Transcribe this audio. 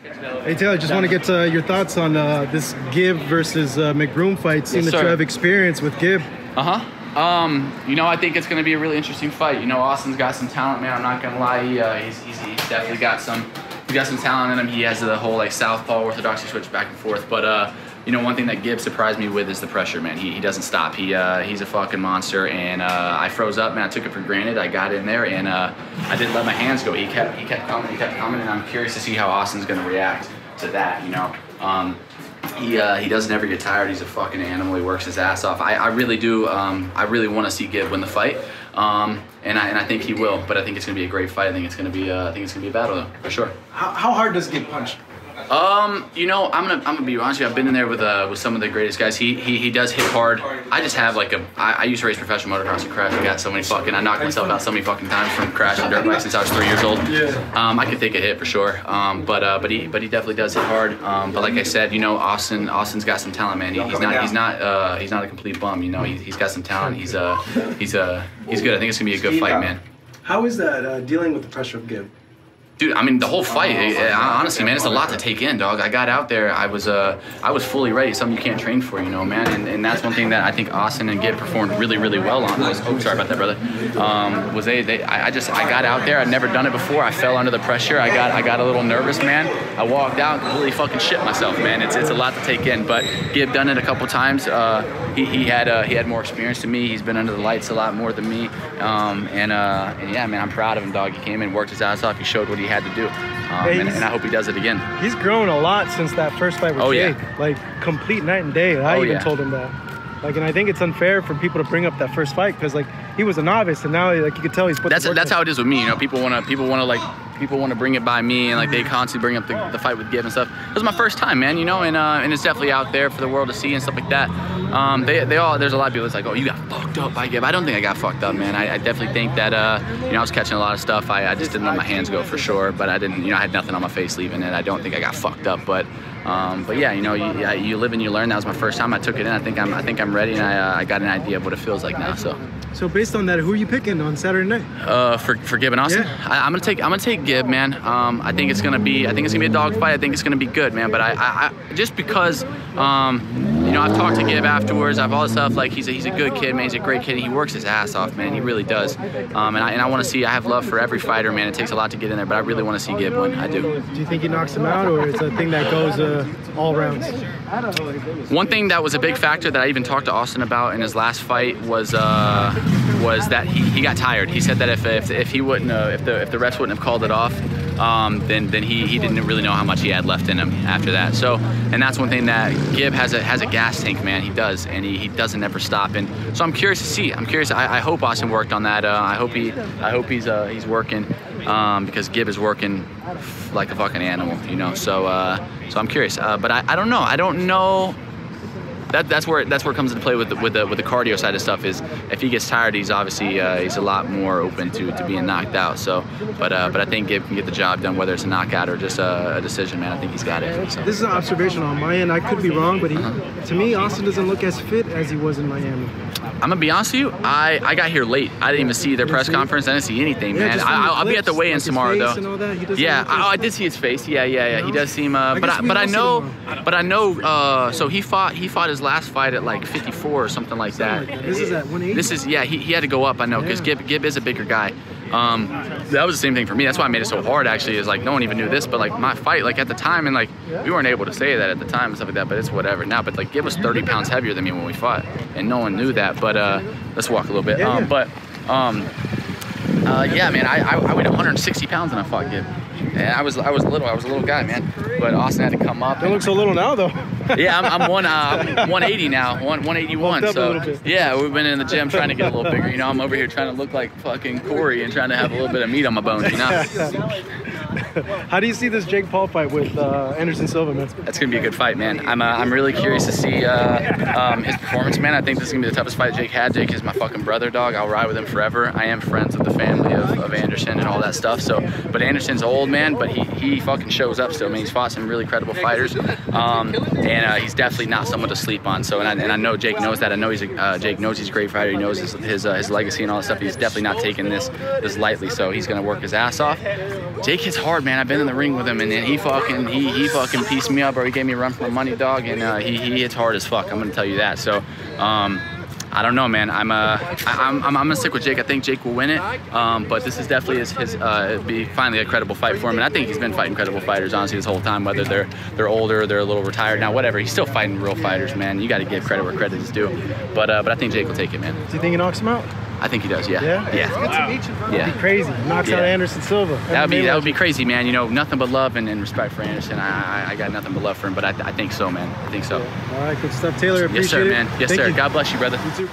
Hey Taylor, just want to get your thoughts on this Gib versus Mcbroom fight. Seeing that you have experience with Gib. You know, I think it's going to be a really interesting fight. You know, Austin's got some talent, man. I'm not going to lie. He's definitely got some. He's got some talent in him. He has the whole like southpaw orthodoxy switch back and forth. But you know, one thing that Gib surprised me with is the pressure, man. He doesn't stop. He's a fucking monster. And I froze up, man. I took it for granted. I got in there and I didn't let my hands go. He kept coming, and I'm curious to see how Austin's going to react to that. You know. He doesn't ever get tired. He's a fucking animal. He works his ass off. I really do. I really want to see Gib win the fight, and I think he will. But I think it's gonna be a great fight. I think it's gonna be a battle though, for sure. How hard does Gib punch? You know, I'm gonna be honest with you. I've been in there with some of the greatest guys. He does hit hard. I just have like I used to race professional motocross and crash. I knocked myself out so many fucking times from crashing dirt bikes since I was 3 years old. Yeah. I could take a hit for sure. But he definitely does hit hard. But like I said, you know, Austin's got some talent, man. He's not a complete bum. You know, he's got some talent. He's good. I think it's gonna be a good fight, man. How is that dealing with the pressure of Gib? Dude, I mean, the whole fight, honestly, man, it's a lot to take in, dog. I got out there, I was fully ready, something you can't train for, you know, man, and that's one thing that I think Austin and Gib performed really, really well on. Oh, sorry about that, brother. I got out there, I'd never done it before, I fell under the pressure, I got a little nervous, man. I walked out and completely fucking shit myself, man. It's a lot to take in, but Gib done it a couple times. He had more experience than me. He's been under the lights a lot more than me, and yeah, man, I'm proud of him, dog. He came in, worked his ass off, he showed what he had to do, and I hope he does it again. He's grown a lot since that first fight with Jake. Yeah. Like complete night and day. I even told him that. Like, and I think it's unfair for people to bring up that first fight because like he was a novice and now like you could tell he's put. That's how it is with me. You know, people want to bring it by me and like they constantly bring up the fight with Gib and stuff. It was my first time, man. You know, and it's definitely out there for the world to see and stuff like that. There's a lot of people that's like, oh, you got fucked up by Gib. I don't think I got fucked up, man. I definitely think that you know, I was catching a lot of stuff. I just didn't let my hands go for sure, but I didn't. You know, I had nothing on my face leaving it. I don't think I got fucked up, but yeah, you know, you live and you learn. That was my first time. I took it in. I think I'm ready, and I got an idea of what it feels like now. So based on that, who are you picking on Saturday night? For Gib and Austin, yeah. I'm gonna take Gib, man. I think it's gonna be a dog fight. I think it's gonna be good, man. But I just because you know, I've talked to Gib afterwards. I've all this stuff. Like he's a good kid, man. He's a great kid. He works his ass off, man. He really does. And I want to see. I have love for every fighter, man. It takes a lot to get in there, but I really want to see Gib win. I do. Do you think he knocks him out, or it's a thing that goes all rounds? One thing that was a big factor that I even talked to Austin about in his last fight was that he got tired. He said that if he wouldn't if the refs wouldn't have called it off, then he didn't really know how much he had left in him after that. So, and that's one thing that Gib has a gas tank, man. He does, and he doesn't ever stop. And so I'm curious to see. I'm curious. I hope Austin worked on that. I hope he's working because Gib is working like a fucking animal, you know. So I'm curious. But I don't know. I don't know. That's where it comes into play with the cardio side of stuff. Is if he gets tired, he's obviously he's a lot more open to being knocked out. So, but I think Gib can get the job done, whether it's a knockout or just a decision, man. I think he's got it. So. This is an observation on my end. I could be wrong, but to me, Austin doesn't look as fit as he was in Miami. I'm gonna be honest with you. I got here late. I didn't even see their press conference. I didn't see anything, man. I'll be at the weigh-in tomorrow, though. Yeah, I did see his face. Yeah. He does seem. But I know. So he fought his last fight at like 54 or something like that. This is at 180. This is he had to go up. I know because Gib is a bigger guy. That was the same thing for me. That's why I made it so hard. Actually, is like no one even knew this, but like my fight, like at the time, and like we weren't able to say that at the time and stuff like that. But it's whatever now. But like Gib was 30 pounds heavier than me when we fought, and no one knew that. But let's walk a little bit. Yeah, man, I weighed 160 pounds when I fought Gib. And I was a little guy, man. But Austin had to come up. Don't look so little now, though. Yeah, I'm 180 now, 181. So yeah, we've been in the gym trying to get a little bigger. You know, I'm over here trying to look like fucking Corey and trying to have a little bit of meat on my bones. You know. How do you see this Jake Paul fight with Anderson Silva, man? That's gonna be a good fight, man. I'm really curious to see his performance, man. I think this is gonna be the toughest fight Jake had. Jake is my fucking brother, dog. I'll ride with him forever. I am friends with the family of Anderson and all that stuff. So, but Anderson's old, man, but he fucking shows up still. I mean, he's fought some really credible fighters, and he's definitely not someone to sleep on. So, and I know Jake knows that. I know Jake knows he's a great fighter. He knows his legacy and all that stuff. He's definitely not taking this lightly. So he's gonna work his ass off. Jake hits hard. hard, man. I've been in the ring with him, and he fucking pieced me up, or he gave me a run for my money, dog. And he hits hard as fuck. I'm gonna tell you that. So. I don't know, man. I'm gonna stick with Jake. I think Jake will win it, but this is definitely his be finally a credible fight for him. And I think he's been fighting credible fighters honestly this whole time, whether they're older, they're a little retired now, whatever. He's still fighting real fighters, man. You got to give credit where credit is due. But I think Jake will take it, man. Do you think he knocks him out? I think he does. Yeah. Yeah. Yeah. Wow. Yeah. That'd be crazy. Knocks out Anderson Silva. That would be crazy, man. You know, nothing but love and respect for Anderson. I got nothing but love for him, but I think so, man. I think so. Yeah. All right, good stuff, Taylor. Appreciate yes, sir, it. man. Yes, Thank sir. you. God bless you, brother. You too.